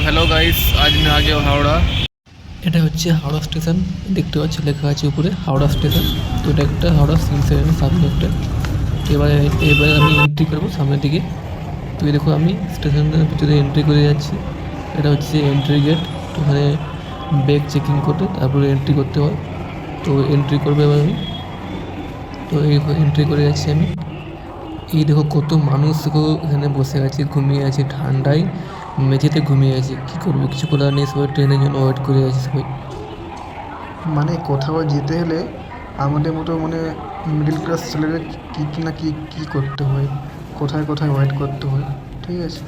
Hello guys, আজ আমি আগে হাওড়া। এটা হচ্ছে হাওড়া স্টেশন, দেখতে পাচ্ছি লেখা আছে উপরে হাওড়া স্টেশন। তো এটা একটা হাওড়া স্টেশনের সামনে একটা। তো এবারে আমি এন্ট্রি করবো সামনের দিকে। তো এই দেখো আমি স্টেশনের ভিতরে এন্ট্রি করে যাচ্ছি। এটা হচ্ছে এন্ট্রি গেট। তো ওখানে ব্যাগ চেকিং করে তারপরে এন্ট্রি করতে হয়। তো এন্ট্রি করবে এবার আমি। তো এই এন্ট্রি করে যাচ্ছি আমি। এই দেখো কত মানুষ দেখো এখানে বসে আছে, ঘুমিয়ে আছে ঠান্ডায়, মেঝেতে ঘুমিয়ে আছে। কী করবো, কিছু করার নেই, সবাই ট্রেনের জন্য ওয়েট করে আছে সবাই। মানে কোথাও যেতে হলে আমাদের মতো মানে মিডল ক্লাস ছেলেদের কী করতে হয়, কোথায় কোথায় ওয়েট করতে হয়, ঠিক আছে।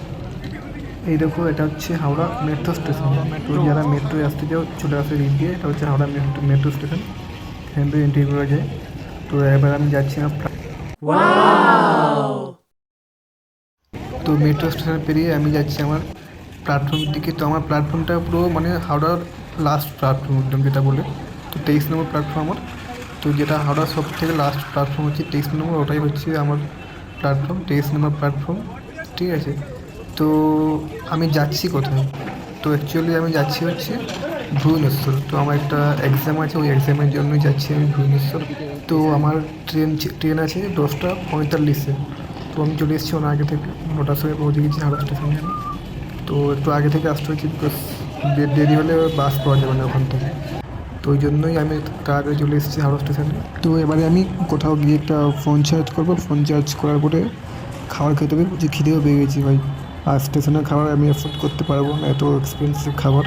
এই দেখো এটা হচ্ছে হাওড়া মেট্রো স্টেশন। তো যারা মেট্রোয় আসতে চাও চলে আসে দিক দিয়ে। এটা হচ্ছে হাওড়া মেট্রো স্টেশন, এখান থেকে এন্ট্রি করা যায়। তো এবার আমি যাচ্ছি তো মেট্রো স্টেশন পেরিয়ে আমি যাচ্ছি আমার প্ল্যাটফর্মের দিকে। তো আমার প্ল্যাটফর্মটা পুরো মানে হাওড়ার লাস্ট প্ল্যাটফর্ম একদম যেটা বলে। তো 23 নম্বর প্ল্যাটফর্ম আমার। তো যেটা হাওড়ার সব থেকে লাস্ট প্ল্যাটফর্ম হচ্ছে 23 নম্বর, ওটাই হচ্ছে আমার প্ল্যাটফর্ম, 23 নম্বর প্ল্যাটফর্ম, ঠিক আছে। তো আমি যাচ্ছি কোথায়? তো অ্যাকচুয়ালি আমি যাচ্ছি হচ্ছে ভুবনেশ্বর। তো আমার একটা এক্সাম আছে, ওই এক্সামের জন্যই যাচ্ছি আমি ভুবনেশ্বর। তো আমার ট্রেন আছে 10টা 45-এ। তো আমি চলে এসেছি অনেক আগে থেকে, 9টার সময় পৌঁছে গেছি হাওড়া স্টেশনে আমি। তো একটু আগে থেকে আসতে হচ্ছে, বিকজ দেরি হলে বাস পাওয়া যাবে না ওখান থেকে। তো ওই জন্যই আমি তাড়াতাড়ি চলে এসেছি হাওড়া স্টেশনে। তো এবারে আমি কোথাও গিয়ে একটা ফোন চার্জ করবো। ফোন চার্জ করার পরে খাবার খেতে হবে, যে খিদেও পেয়ে গেছি ভাই। আর স্টেশনের খাবার আমি অ্যাফোর্ড করতে পারবো না, এত এক্সপেন্সিভ খাবার।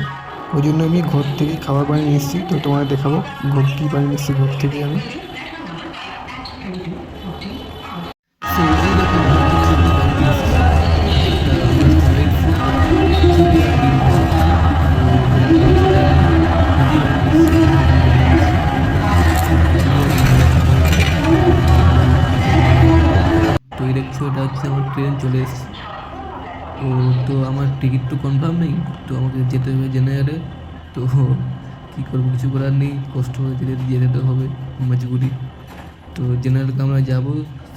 ওই জন্য আমি ঘর থেকে খাবার বানিয়ে নিচ্ছি। তো তোমাদের দেখাবো কী বানিয়ে নিচ্ছি ঘর থেকে আমি। তো এই দেখো ঘর থেকে আমি বানিয়ে নিয়ে এসেছি একটা হোমমেড ফুড, খিচুড়ি আর ডিম ভাজা। তো এটা আমি নিজে বানিয়ে নিয়ে এসেছি, ঘরে বানিয়ে নিয়ে এসেছি। খিচুড়ি আর ডিম ভাজা খাবো এখন। তো এই দেখছো এটা হচ্ছে আমার ট্রেন চলে এসেছে। তো আমার টিকিট তো কনফার্ম নেই, তো আমাকে যেতে হবে জেনারেলে। তো কী করবো, কিছু করার নেই, কষ্ট করে যেতে তো হবে, মজবুরি। তো জেনারেল কামরায় যাব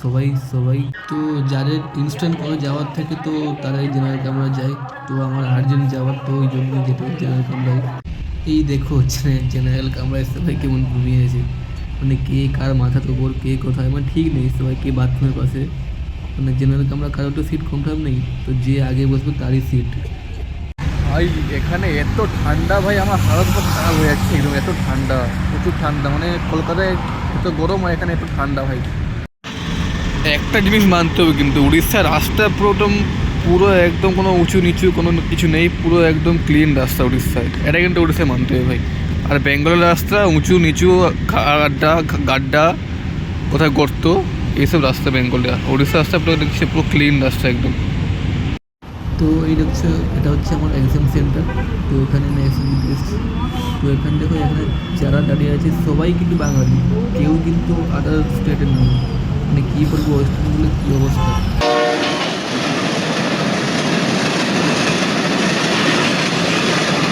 সবাই সবাই। তো যাদের ইনস্ট্যান্ট করে যাওয়ার থেকে তো তারাই জেনারেল কামরায় যায়। তো আমার আর্জেন্ট যাওয়ার, তো ওই জন্য যেতে হবে জেনারেল কামরায়। এই দেখো জেনারেল কামরায় সবাই কেমন ঘুমিয়ে আছে, মানে কে কার মাথার উপর, কে কোথায়, মানে ঠিক নেই, সবাই কে বাথরুমের পাশে। মানে জেনারেল কামরা কারো তো সিট কনফার্ম নেই, তো যে আগে বসবে তারই সিট। ভাই এখানে এত ঠান্ডা, ভাই আমার হালত খারাপ হয়ে যাচ্ছে একদম। এত ঠান্ডা, প্রচুর ঠান্ডা, মানে কলকাতায় এত গরম আর এখানে এত ঠান্ডা ভাই। একটা জিনিস মানতে হবে কিন্তু, উড়িষ্যার রাস্তা পুরো একদম কোনো উঁচু নিচু কোনো কিছু নেই, পুরো একদম ক্লিন রাস্তা উড়িষ্যায়। এটা কিন্তু উড়িষ্যায় মানতে হবে ভাই। আর বেঙ্গলের রাস্তা উঁচু নিচু, গাড্ডা, কোথায় গর্ত, এইসব রাস্তা বেঙ্গলে। উড়িষ্যার রাস্তা পুরো দেখছি পুরো ক্লিন রাস্তা একদম। তো এই দেখছো এটা হচ্ছে আমার এক্সাম সেন্টার। তো এখানে আমি এক্সাম দিতে এসেছি। তো এখানে দেখো, এখানে যারা দাঁড়িয়ে আছে সবাই কিন্তু বাঙালি, কেউ কিন্তু আদার স্টেটের নয়। মানে কী বলবো, ওয়েস্ট বেঙ্গলের কী অবস্থা।